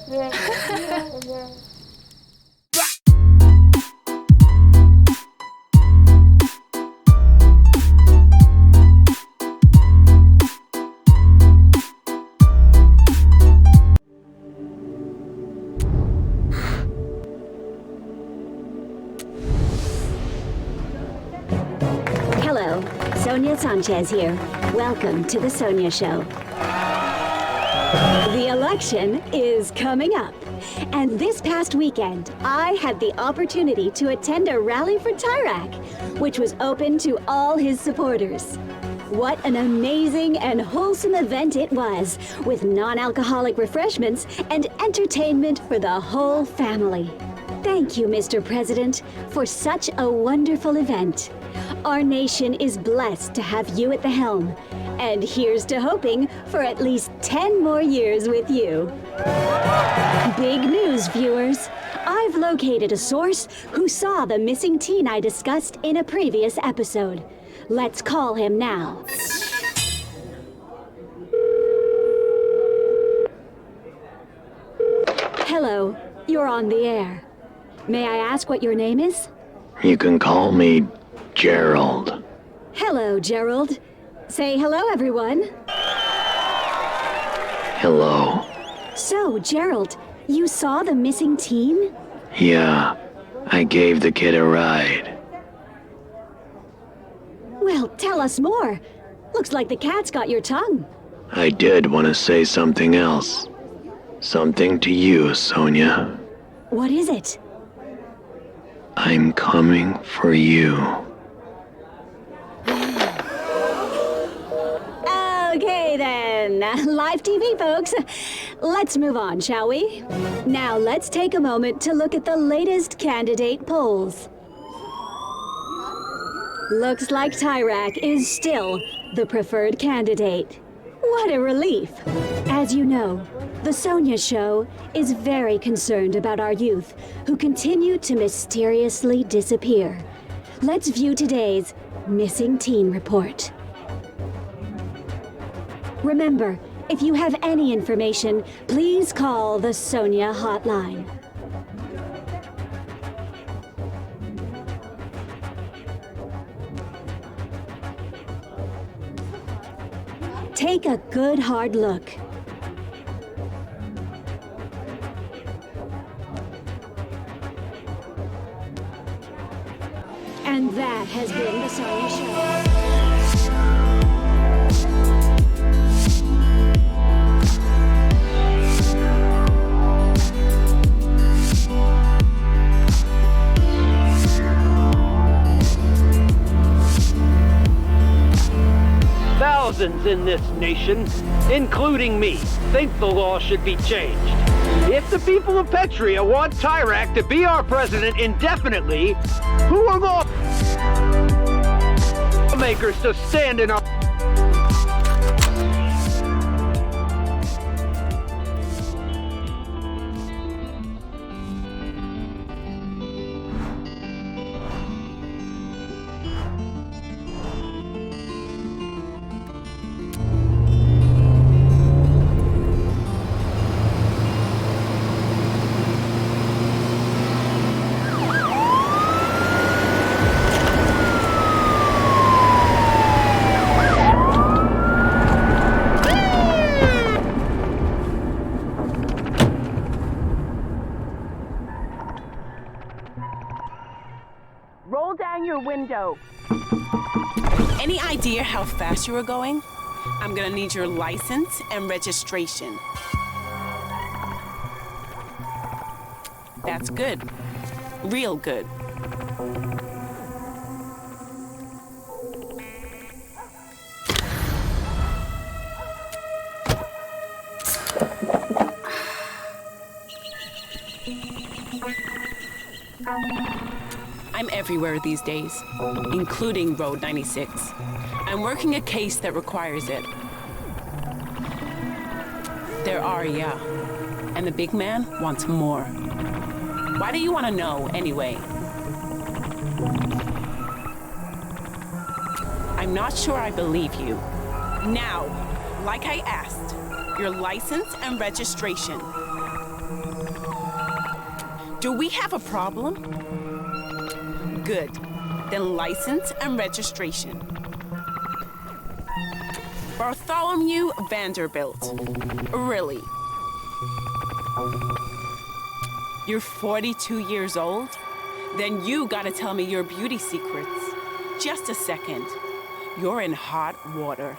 Hello, Sonia Sanchez here. Welcome to the Sonia Show. The election is coming up, and this past weekend, I had the opportunity to attend a rally for Tyrak, which was open to all his supporters. What an amazing and wholesome event it was, with non-alcoholic refreshments and entertainment for the whole family. Thank you, Mr. President, for such a wonderful event. Our nation is blessed to have you at the helm, and here's to hoping for at least 10 more years with you. Big news, viewers. I've located a source who saw the missing teen I discussed in a previous episode. Let's call him now. Hello, you're on the air. May I ask what your name is? You can call me Gerald. Hello, Gerald. Say hello, everyone. Hello. So, Gerald, you saw the missing teen? Yeah, I gave the kid a ride. Well, tell us more. Looks like the cat's got your tongue. I did want to say something else. Something to you, Sonia. What is it? I'm coming for you. Okay then, live TV folks. Let's move on, shall we? Now let's take a moment to look at the latest candidate polls. Looks like Tyrak is still the preferred candidate. What a relief. As you know, the Sonia Show is very concerned about our youth who continue to mysteriously disappear. Let's view today's Missing Teen Report. Remember, if you have any information, please call the Sonia hotline. Take a good hard look. And that has been the Sonia Show. Thousands in this nation, including me, think the law should be changed. If the people of Petria want Tyrak to be our president indefinitely, who are lawmakers to stand in our... Roll down your window. Any idea how fast you were going? I'm gonna need your license and registration. That's good. Real good. I'm everywhere these days, including Road 96. I'm working a case that requires it. There are, yeah. And the big man wants more. Why do you want to know, anyway? I'm not sure I believe you. Now, like I asked, your license and registration. Do we have a problem? Good. Then license and registration. Bartholomew Vanderbilt. Really? You're 42 years old? Then you gotta tell me your beauty secrets. Just a second. You're in hot water.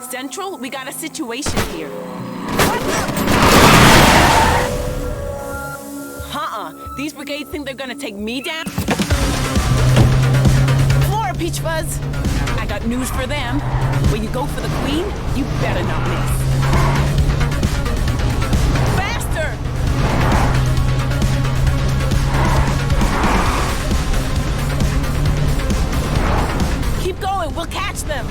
Central, we got a situation here. What the? These brigades think they're gonna take me down? Flora, Peach Fuzz. I got news for them. When you go for the queen, you better not miss. Faster! Keep going, we'll catch them.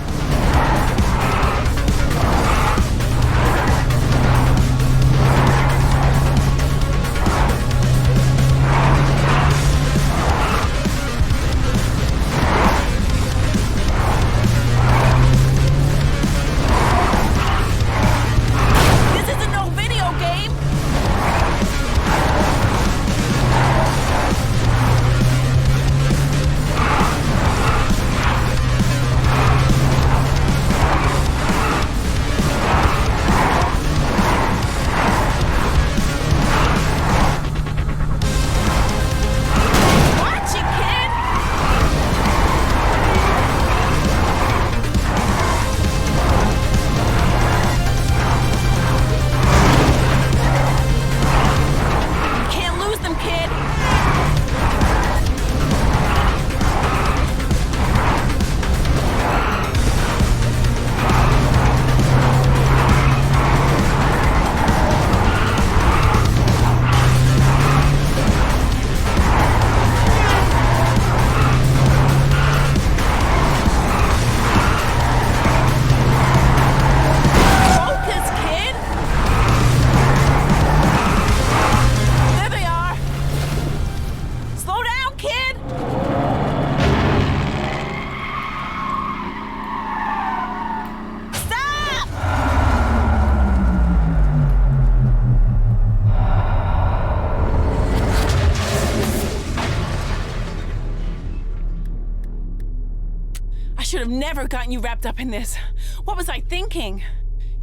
Should have never gotten you wrapped up in this. What was I thinking?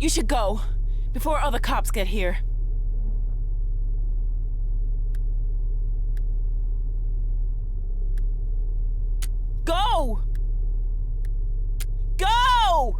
You should go before other cops get here. Go! Go!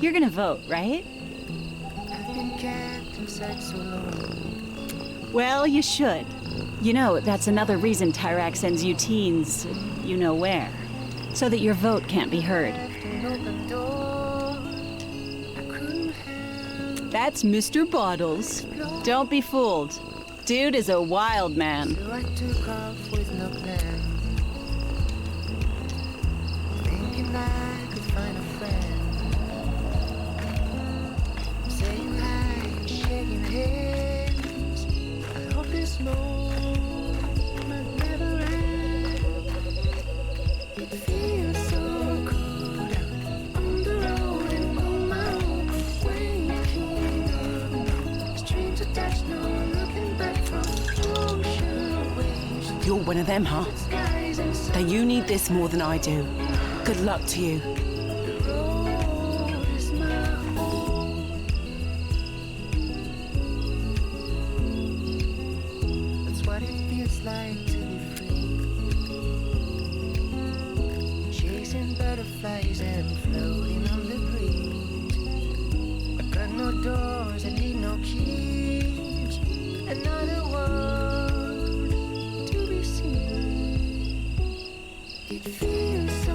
You're gonna vote, right? Well, you should. You know, that's another reason Tyrak sends you teens, you know where. So that your vote can't be heard. That's Mr. Bottles. Don't be fooled. Dude is a wild man. So I took off with no plan, thinking I could find a friend, saying hi and shaking hands. I hope this moment never ends. It feels so good out on the road and on my own, waking up. Streams attached, no looking back from ocean waves. You're one of them, huh? Skies and Now you need this more than I do. Good luck to you. the road is my home. That's what it feels like to be free, chasing butterflies and floating on the breeze. I got no doors, I need no keys. Another world to be seen. It feels so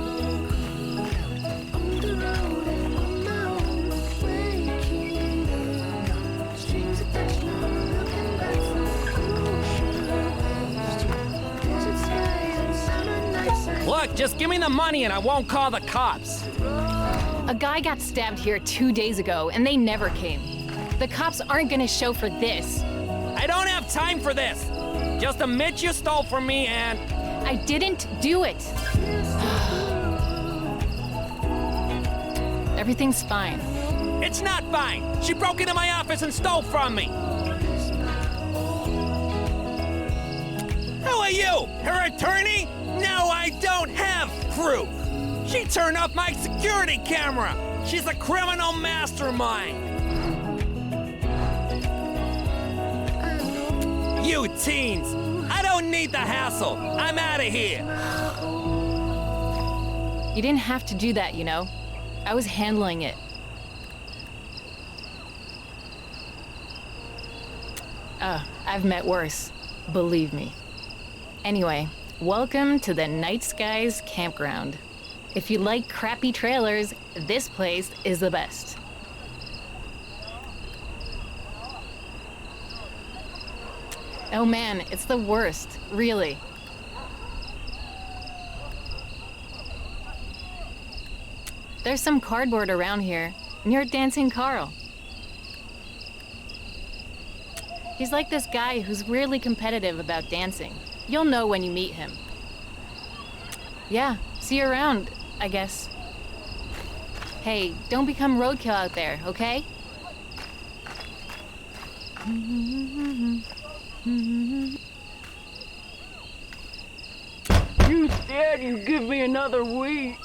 good out on the road and on my own, waking up. Strings attached, no looking back from ocean waves to desert skies and summer nights. Look, just give me the money and I won't call the cops. A guy got stabbed here 2 days ago, and they never came. The cops aren't gonna show for this. I don't have time for this. Just admit you stole from me and... I didn't do it. Everything's fine. It's not fine. She broke into my office and stole from me. Who are you? Her attorney? No, I don't have proof. She turned off my security camera. She's a criminal mastermind. You teens, I don't need the hassle. I'm out of here. You didn't have to do that, you know. I was handling it. I've met worse. Believe me. Anyway, welcome to the Night Skies Campground. If you like crappy trailers, this place is the best. Oh man, it's the worst, really. There's some cardboard around here, near Dancing Carl. He's like this guy who's weirdly competitive about dancing. You'll know when you meet him. Yeah, see you around, I guess. Hey, don't become roadkill out there, okay? You said you'd give me another week.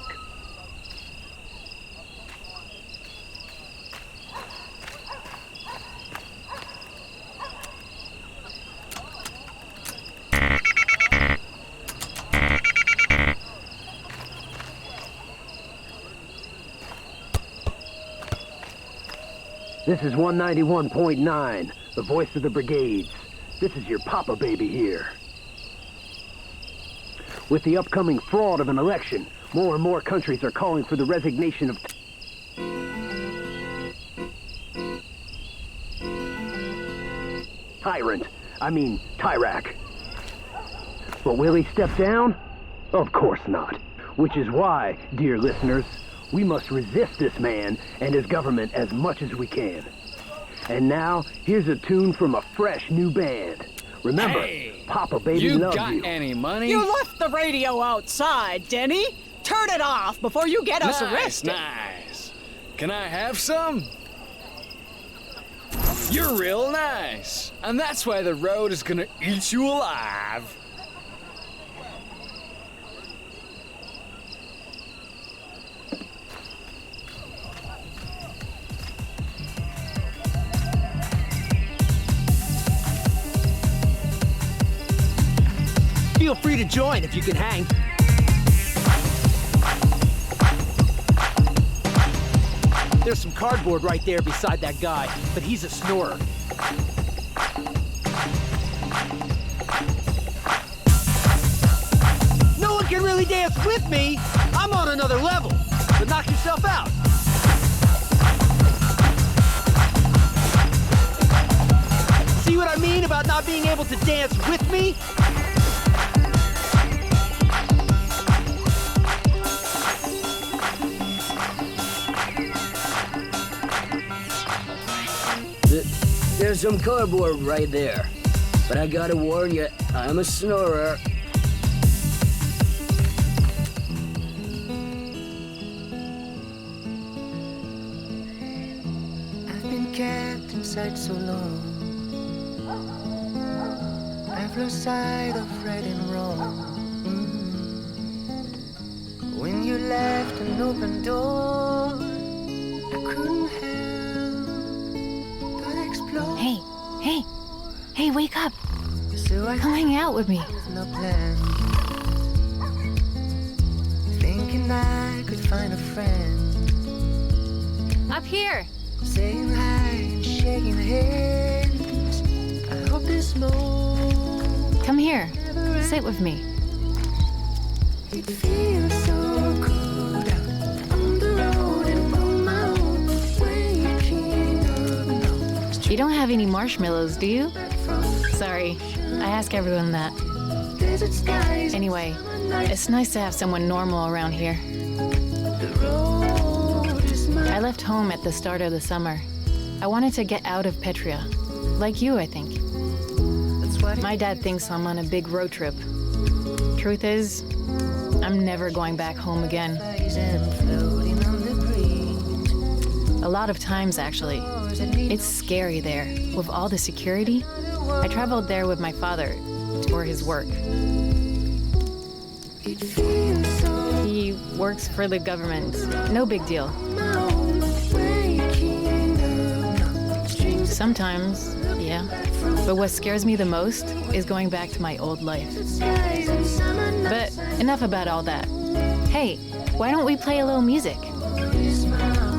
This is 191.9, the voice of the brigades. This is your Papa baby here. With the upcoming fraud of an election, more and more countries are calling for the resignation of... Tyrak. But will he step down? Of course not. Which is why, dear listeners, we must resist this man and his government as much as we can. And now, here's a tune from a fresh new band. Remember, Hey, Papa Baby you loves got you. any money? You left the radio outside, Denny. Turn it off before you get us arrested. Nice. Can I have some? You're real nice. And that's why the road is gonna eat you alive. Feel free to join if you can hang. There's some cardboard right there beside that guy, but he's a snorer. No one can really dance with me. I'm on another level. So knock yourself out. what I mean about not being able to dance with me? There's some cardboard right there. But I gotta warn you, I'm a snorer. I've been kept inside so long. I've lost sight of right and wrong. When you left an open door, I couldn't help but explore. Hey, wake up. So I Come hang out with me. with no plan, thinking I could find a friend. Up here. Saying hi and shaking hands. I hope this moment Come here. Sit with me. it feels so good out on the road and on my own, waking up now. You don't have any marshmallows, do you? Back from Sorry. I ask everyone that. desert skies. Anyway, it's nice to have someone normal around here. The road is I mine. left home at the start of the summer. I wanted to get out of Petria. Like you, I think. That's what My dad thinks I'm on a big road trip. Truth is, I'm never going back home again. flies and floating on the breeze. A lot of times, actually. It's scary there. With all the security, I traveled there with my father for his work. It feels so He works for the government. No big deal. my own, waking up now. Strings Sometimes, yeah. But what scares me the most is going back to my old life. of skies and summer nights. But enough about all that. Hey, why don't we play a little music? Is my home.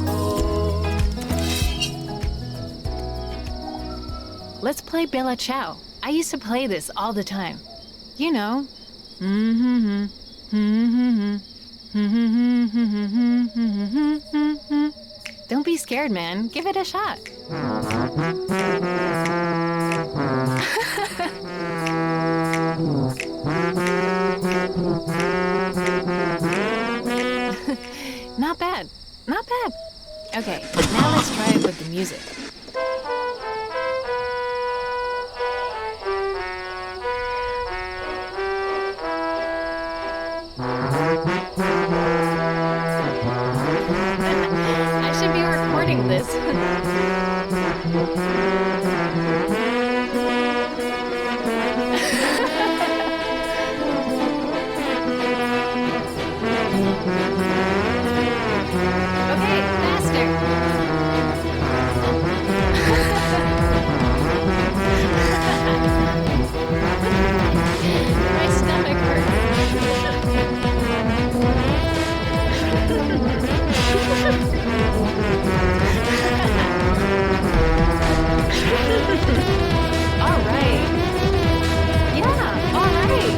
Let's play Bella Ciao. I used to play this all the time. You know. Don't be scared, man. Give it a shot. Not bad. Not bad. Okay, now let's try it with the music. I should be recording this. Okay, faster. My stomach All right. Yeah, all right.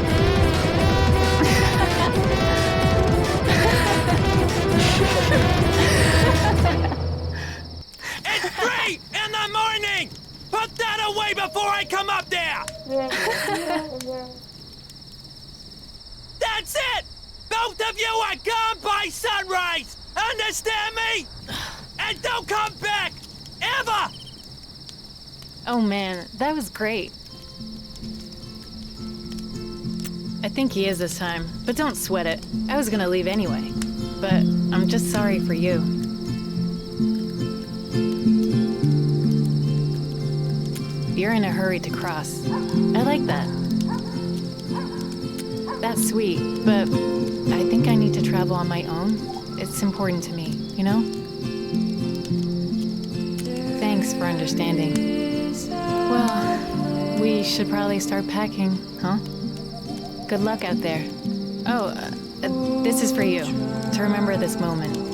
It's 3 in the morning! Put that away before I come up there! That's it! Both of you are gone by sunrise! Understand me? And don't come back! Ever! Oh man, that was great. I think he is this time, but don't sweat it. I was gonna leave anyway. But I'm just sorry for you. You're in a hurry to cross. I like that. That's sweet, but I think I need to travel on my own. It's important to me, you know? Thanks for understanding. Well, we should probably start packing, huh? Good luck out there. Oh, this is for you, to remember this moment.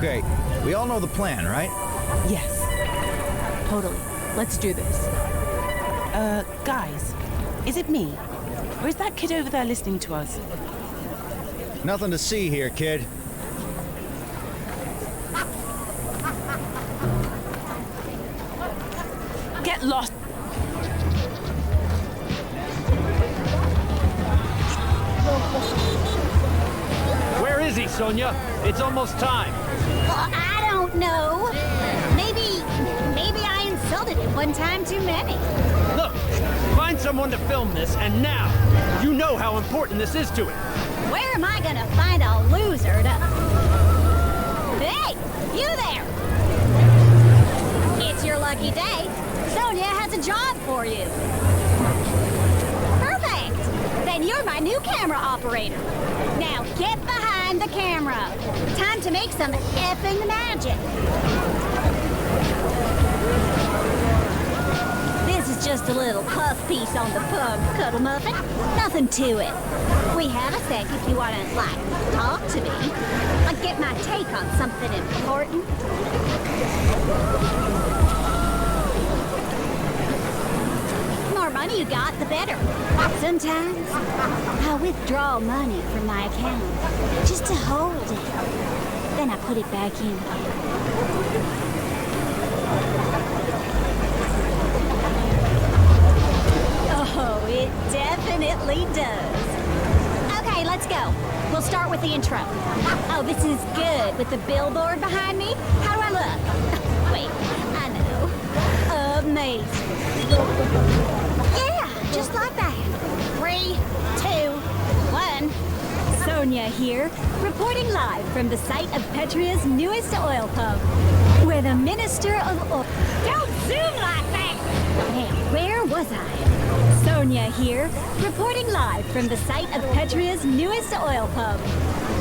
Okay, we all know the plan, right? Yes. Totally. Let's do this. Guys, is it me? Or is that kid over there listening to us? Nothing to see here, kid. Get lost! Where is he, Sonia? It's almost time. Well, I don't know. Maybe I insulted him one time too many. Look, find someone to film this, and now you know how important this is to him. Where am I gonna find a loser to... Hey, you there! It's your lucky day. Sonia has a job for you. Perfect! Then you're my new camera operator. Now get behind the camera. Time to make some effing magic. This is just a little puff piece on the pug, Cuddle Muffin. Nothing to it. We have a sec if you want to, talk to me. Get my take on something important. The more money you got, the better. Sometimes I withdraw money from my account just to hold it. Then I put it back in again. Oh, it definitely does. Okay, let's go. We'll start with the intro. Oh, this is good with the billboard behind me. How do I look? Wait, I know. Amazing. Yeah, just like that. 3, 2, 1. Sonia here, reporting live from the site of Petria's newest oil pump, where the Minister of Oil... Don't zoom like that! Now, where was I? Sonia here, reporting live from the site of Petria's newest oil pump,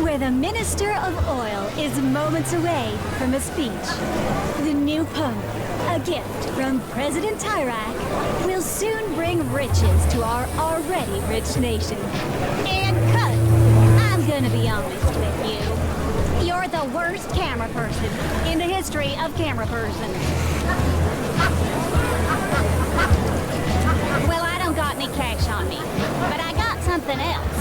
where the Minister of Oil is moments away from a speech. The new pump, a gift from President Tyrak, will soon bring riches to our already rich nation. And cut! I'm gonna be honest with you. You're the worst camera person in the history of camera persons. Well, I don't got any cash on me, but I got something else.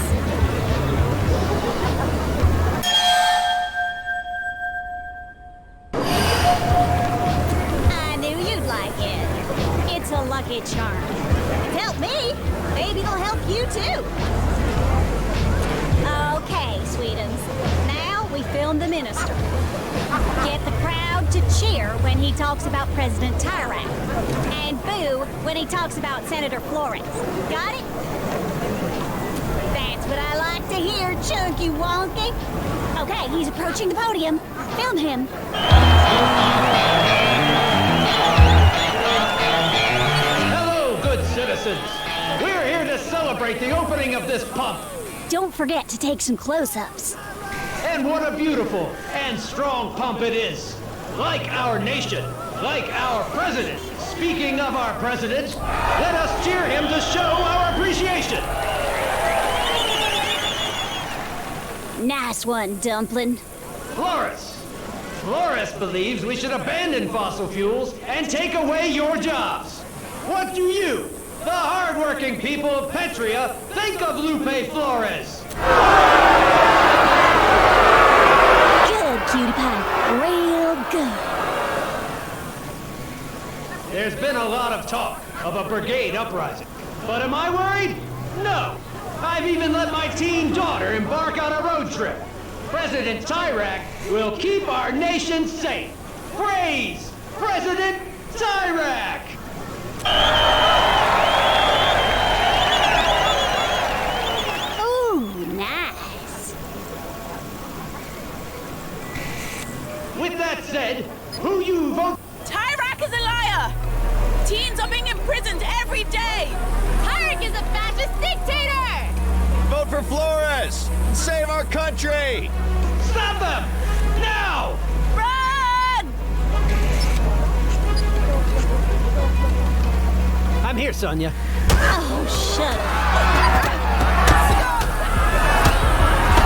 I knew you'd like it. It's a lucky charm. It helped me. Maybe it'll help you too. Okay, sweetums. Now we film the minister. Get the crowd to cheer when he talks about President Tyrak. And boo when he talks about Senator Flores. Got it? That's what I like to hear, Chunky Wonky. Okay, he's approaching the podium. Film him. Hello, good citizens. We're here to celebrate the opening of this pump. Don't forget to take some close-ups. And what a beautiful and strong pump it is. Like our nation, like our president. Speaking of our president, let us cheer him to show our appreciation. Nice one, Dumpling. Flores believes we should abandon fossil fuels and take away your jobs. What do you, the hard-working people of Petria, think of Lupe Flores? Good, cutie pie. Real good. There's been a lot of talk of a brigade uprising. But am I worried? No. I've even let my teen daughter embark on a road trip. President Tyrak will keep our nation safe. Praise President Tyrak! Ooh, nice. With that said, who you vote? Tyrak is a liar! Teens are being imprisoned every day! Tyrak is a fascist dictator! Vote for Flores! Save our country! Stop them! Now! Run! I'm here, Sonia. Oh, shut up.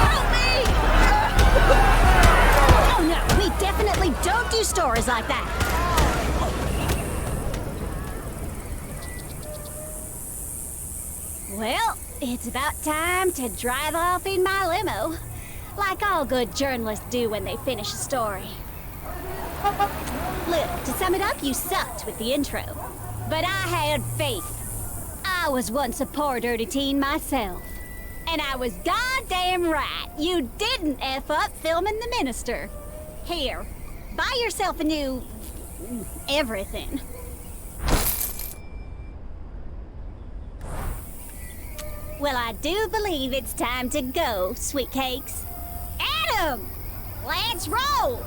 Help me! Oh, no, we definitely like that? Well, it's about time to drive off in my limo. Like all good journalists do when they finish a story. Look, to sum it up, you sucked with the intro. But I had faith. I was once a poor dirty teen myself. And I was goddamn right. You didn't F up filming The Minister. Here, buy yourself a new... everything. Well, I do believe it's time to go, sweet cakes. Adam! Let's roll!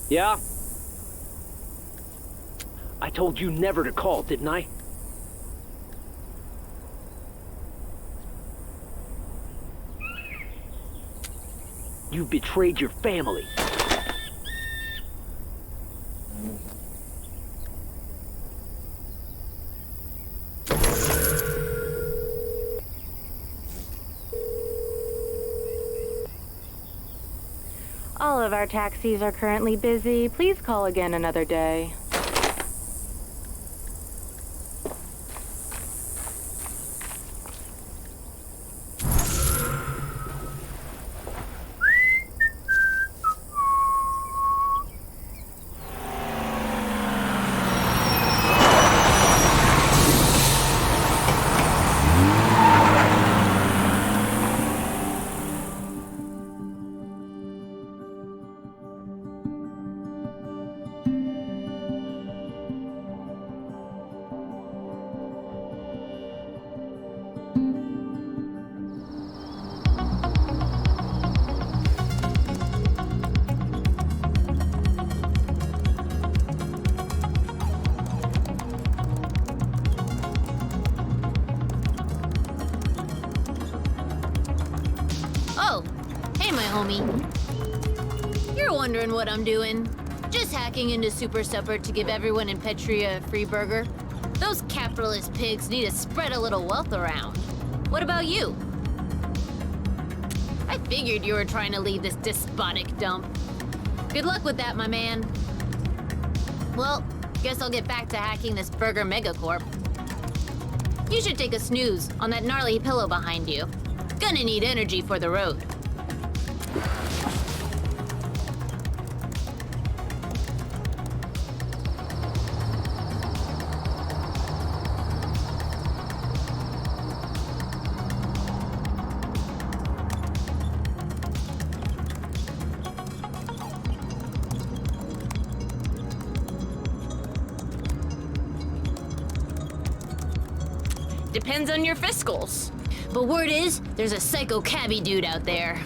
Yeah? I told you never to call, didn't I? You betrayed your family. All of our taxis are currently busy. Please call again another day. You're wondering what I'm doing. Just hacking into Super Supper to give everyone in Petria a free burger. Those capitalist pigs need to spread a little wealth around. What about you? I figured you were trying to leave this despotic dump. Good luck with that, my man. Well, guess I'll get back to hacking this burger megacorp. You should take a snooze on that gnarly pillow behind you. Gonna need energy for the road. Depends on your fiscals. But word is, there's a psycho cabbie dude out there.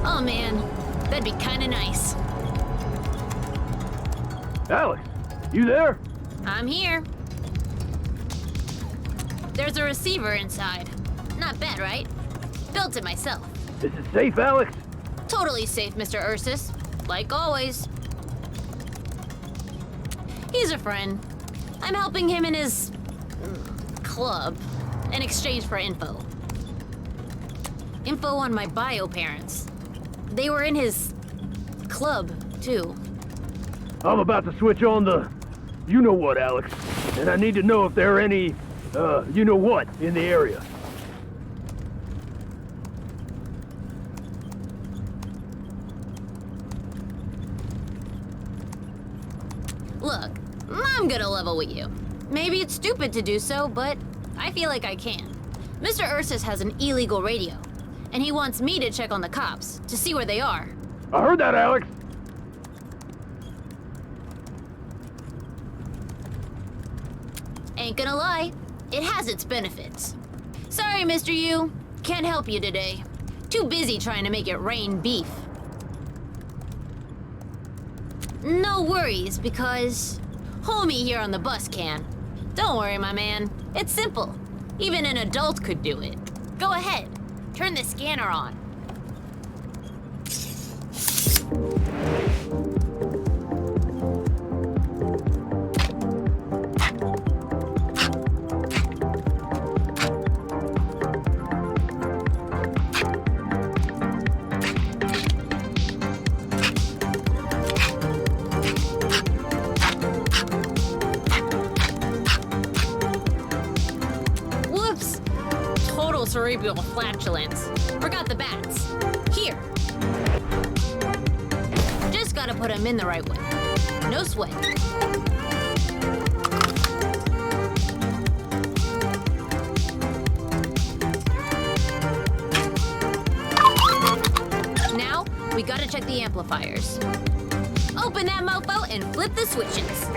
Oh man, that'd be kinda nice. Alex, you there? I'm here. There's a receiver inside. Not bad, right? Built it myself. Is it safe, Alex? Totally safe, Mr. Ursus. Like always. He's a friend. I'm helping him in his... club in exchange for info. Info on my bio parents. They were in his... club, too. I'm about to switch on the... you-know-what, Alex. And I need to know if there are any... you-know-what in the area. Look, I'm gonna level with you. Maybe it's stupid to do so, but I feel like I can. Mr. Ursus has an illegal radio, and he wants me to check on the cops to see where they are. I heard that, Alex. Ain't gonna lie, it has its benefits. Sorry, Mr. U, can't help you today. Too busy trying to make it rain beef. No worries, because homie here on the bus can. Don't worry, my man. It's simple. Even an adult could do it. Go ahead. Turn the scanner on. Cerebral flatulence. Forgot the bats. Here. Just gotta put them in the right way. No sweat. Now, we gotta check the amplifiers. Open that mofo and flip the switches.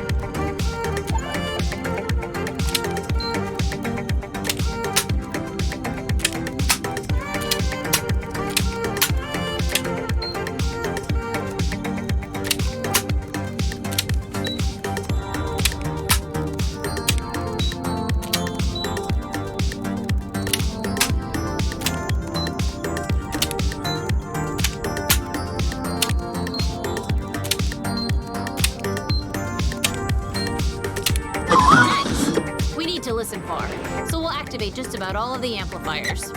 Listen far, so we'll activate just about all of the amplifiers.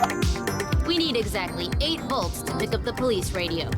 We need exactly 8 volts to pick up the police radio.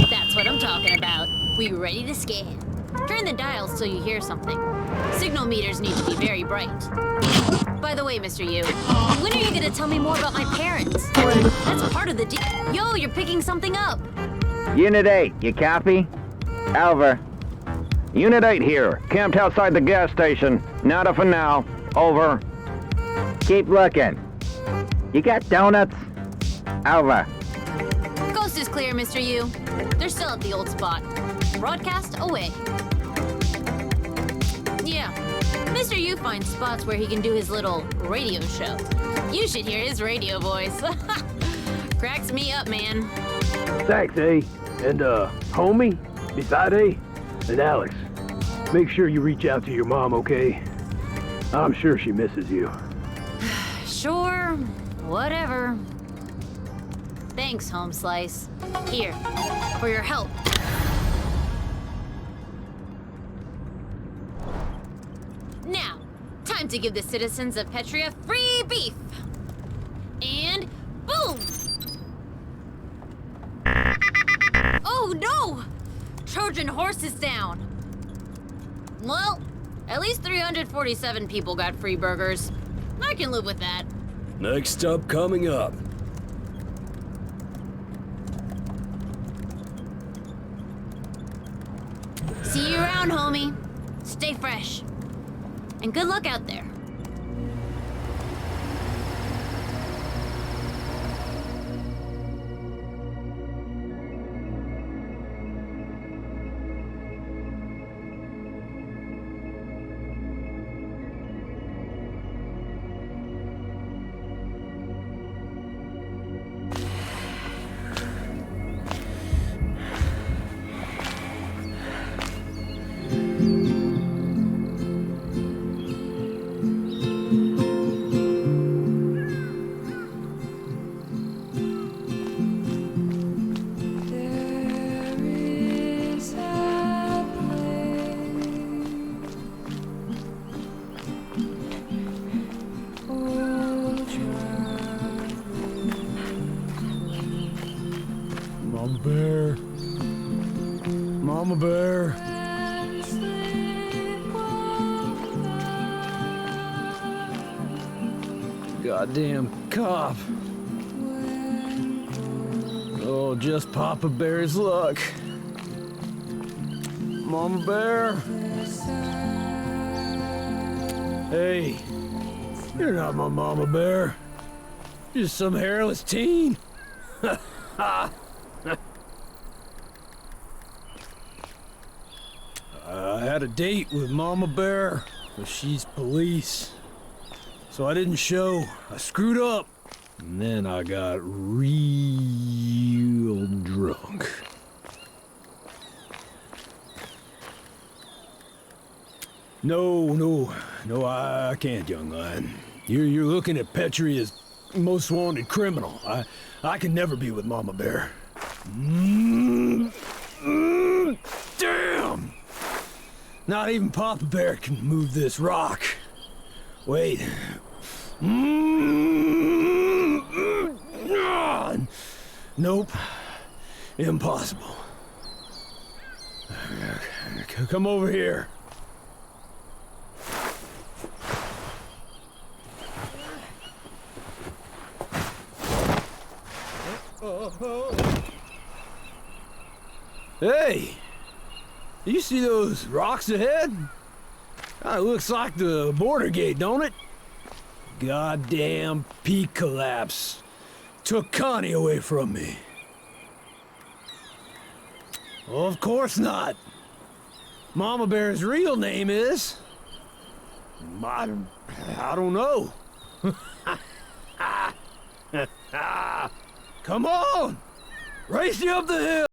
That's what I'm talking about. We ready to scan. Turn the dials till you hear something. Signal meters need to be very bright. By the way, Mr. U, when are you gonna tell me more about my parents? That's part of the deal. Yo, you're picking something up. Unit 8, you copy? Over. Unit 8 here, camped outside the gas station. Nada for now. Over. Keep looking. You got donuts? Over. Coast is clear, Mr. U. They're still at the old spot. Broadcast away. Yeah, Mr. U finds spots where he can do his little radio show. You should hear his radio voice. Cracks me up, man. Thanks, A. And, homie, beside A, and Alex, make sure you reach out to your mom, okay? I'm sure she misses you. Sure, whatever. Thanks, Home Slice. Here, for your help. Now, time to give the citizens of Petria free beef. And boom! Oh no! Trojan horse is down. Well, at least 347 people got free burgers. I can live with that. Next up coming up. See you around, homie. Stay fresh. And good luck out there. Mama Bear. Mama Bear. Goddamn cop. Oh, just Papa Bear's luck. Mama Bear. Hey, you're not my Mama Bear. You're just some hairless teen. I had a date with Mama Bear, but she's police. So I didn't show. I screwed up. And then I got real drunk. No, I can't, young lion. You're looking at Petrie as most wanted criminal. I can never be with Mama Bear. Damn! Not even Papa Bear can move this rock. Wait. Nope. Impossible. Come over here. Hey! You see those rocks ahead? Kinda looks like the border gate, don't it? Goddamn peak collapse. Took Connie away from me. Well, of course not. Mama Bear's real name is... I don't know. Come on! Race you up the hill!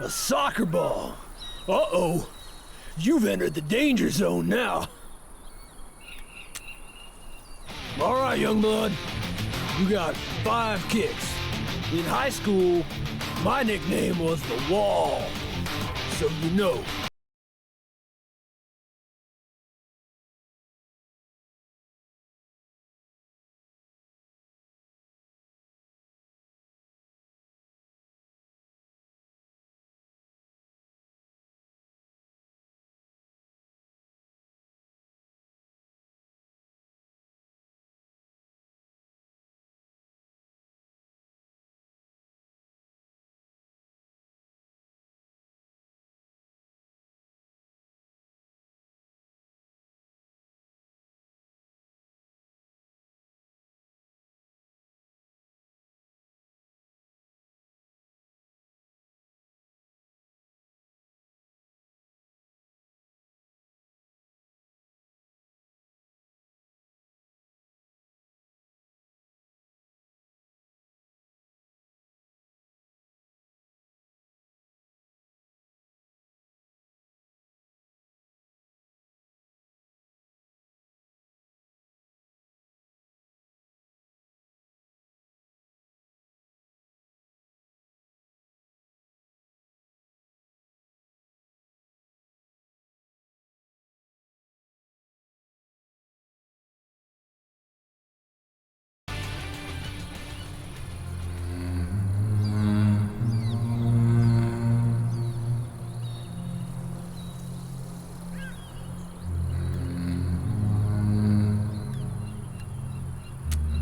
A soccer ball! Uh-oh! You've entered the danger zone now! Alright, young blood. You got 5 kicks. In high school, my nickname was The Wall. So you know.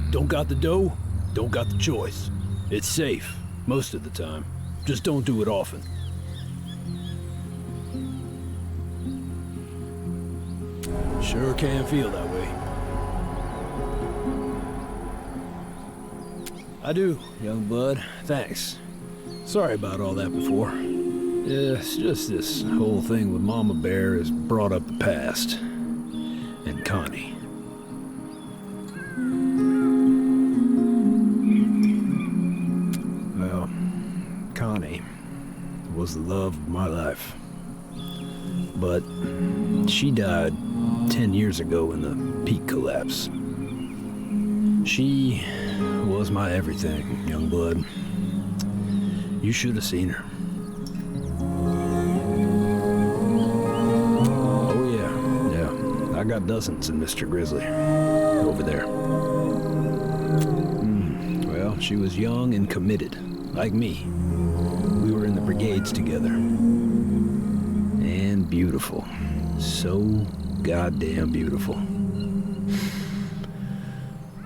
Don't got the dough, don't got the choice. It's safe, most of the time. Just don't do it often. Sure can feel that way. I do, young blood. Thanks. Sorry about all that before. Yeah, it's just this whole thing with Mama Bear has brought up the past. And Connie. Well, Connie was the love of my life. But she died 10 years ago in the peak collapse. She was my everything, young blood. You should have seen her. Oh yeah. I got dozens in Mr. Grizzly. Over there. Well, she was young and committed, like me. We were in the brigades together. And beautiful. So goddamn beautiful.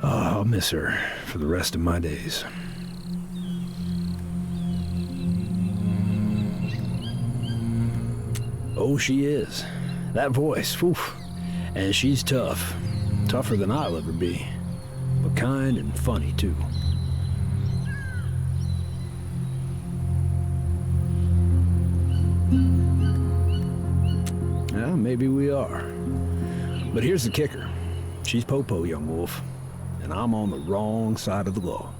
Oh, I'll miss her for the rest of my days. Oh, she is. That voice, oof. And she's tough. Tougher than I'll ever be. But kind and funny, too. Well, maybe we are. But here's the kicker. She's Popo, young wolf. And I'm on the wrong side of the law.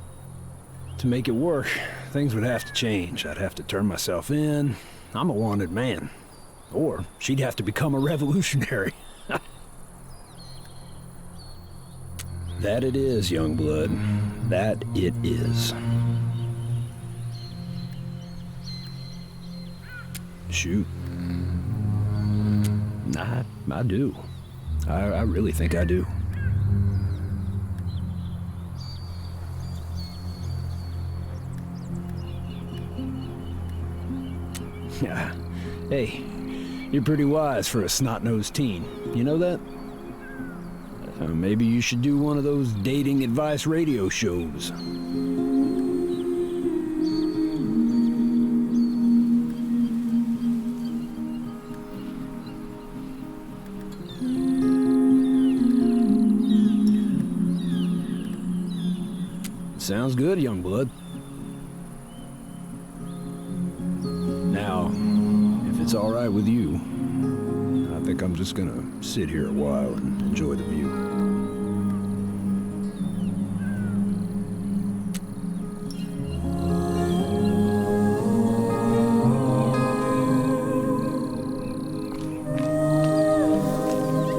To make it work, things would have to change. I'd have to turn myself in. I'm a wanted man. Or she'd have to become a revolutionary. That it is, young blood. That it is. Shoot. I do. I really think I do. Yeah. Hey, you're pretty wise for a snot-nosed teen. You know that? Maybe you should do one of those dating advice radio shows. Sounds good, young blood. Now, if it's all right with you, I think I'm just gonna sit here a while and enjoy the view.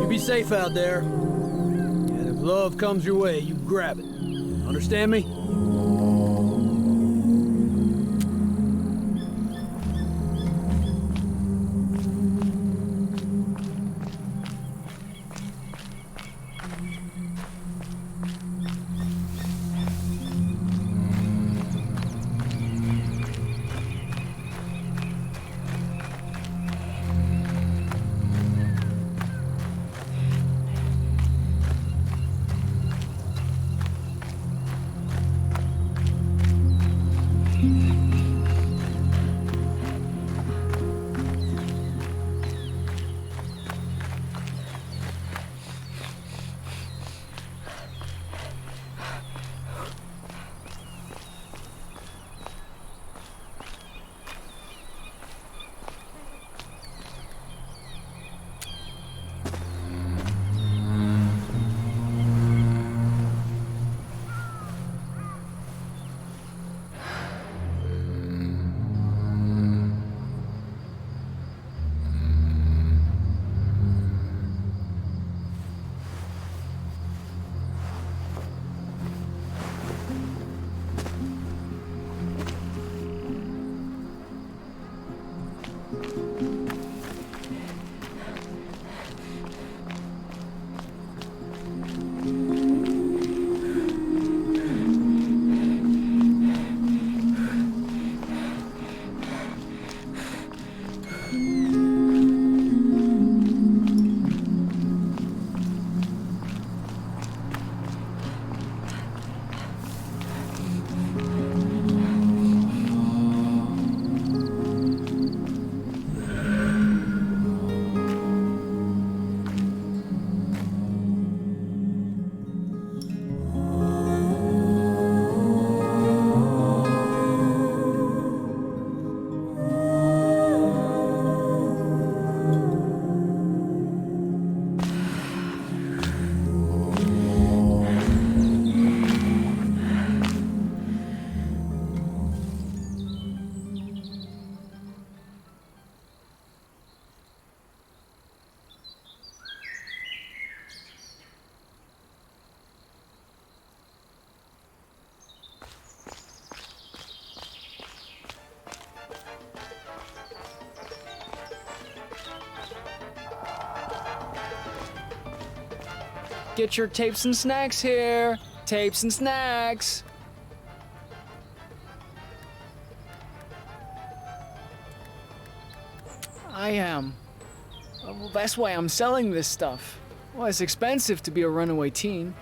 You be safe out there. And if love comes your way, you grab it. Understand me? Get your tapes and snacks here. Tapes and snacks. I am. Well, that's why I'm selling this stuff. Well, it's expensive to be a runaway teen.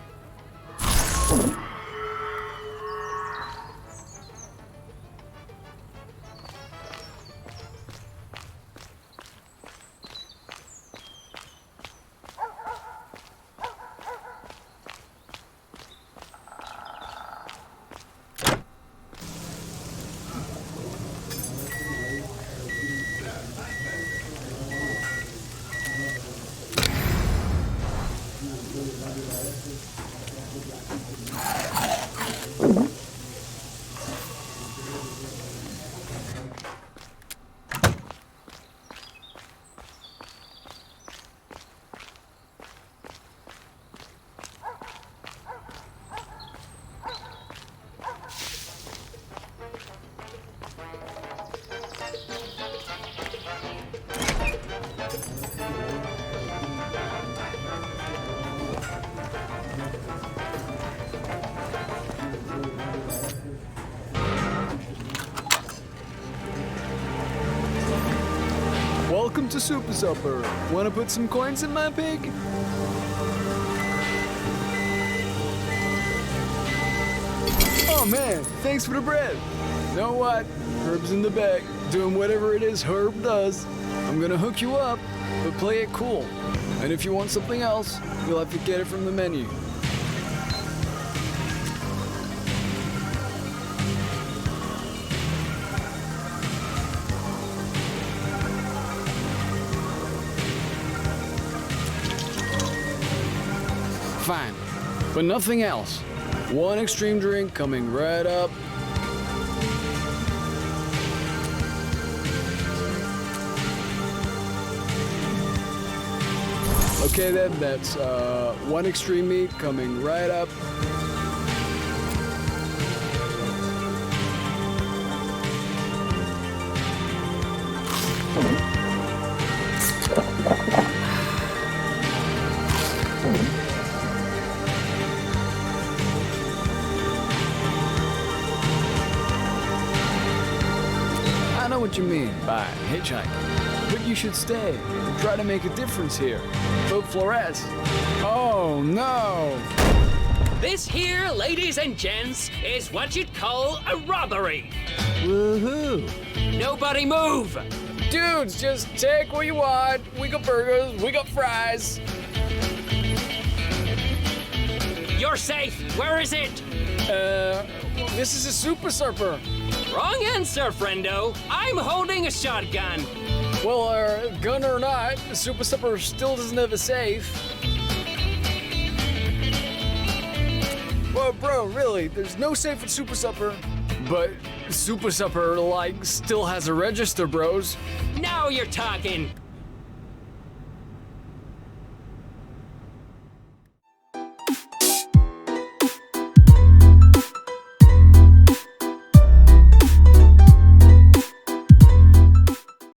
Welcome to Super Supper. Wanna put some coins in my pig? Oh man, thanks for the bread. You know what? Herb's in the bag, doing whatever it is Herb does. I'm gonna hook you up, but play it cool. And if you want something else, you'll have to get it from the menu. Fine, but nothing else. One extreme drink coming right up. Okay then, that's one extreme meat coming right up. I know what you mean by hitchhiking, but you should stay and try to make a difference here. Vote Flores. Oh no! This here, ladies and gents, is what you'd call a robbery. Woohoo! Nobody move! Dudes, just take what you want. We got burgers, we got fries. You're safe. Where is it? This is a Super Supper. Wrong answer, friendo. I'm holding a shotgun. Well, gun or not, the Super Supper still doesn't have a safe. Well, bro, really, there's no safe at Super Supper. But Super Supper, like, still has a register, bros. Now you're talking.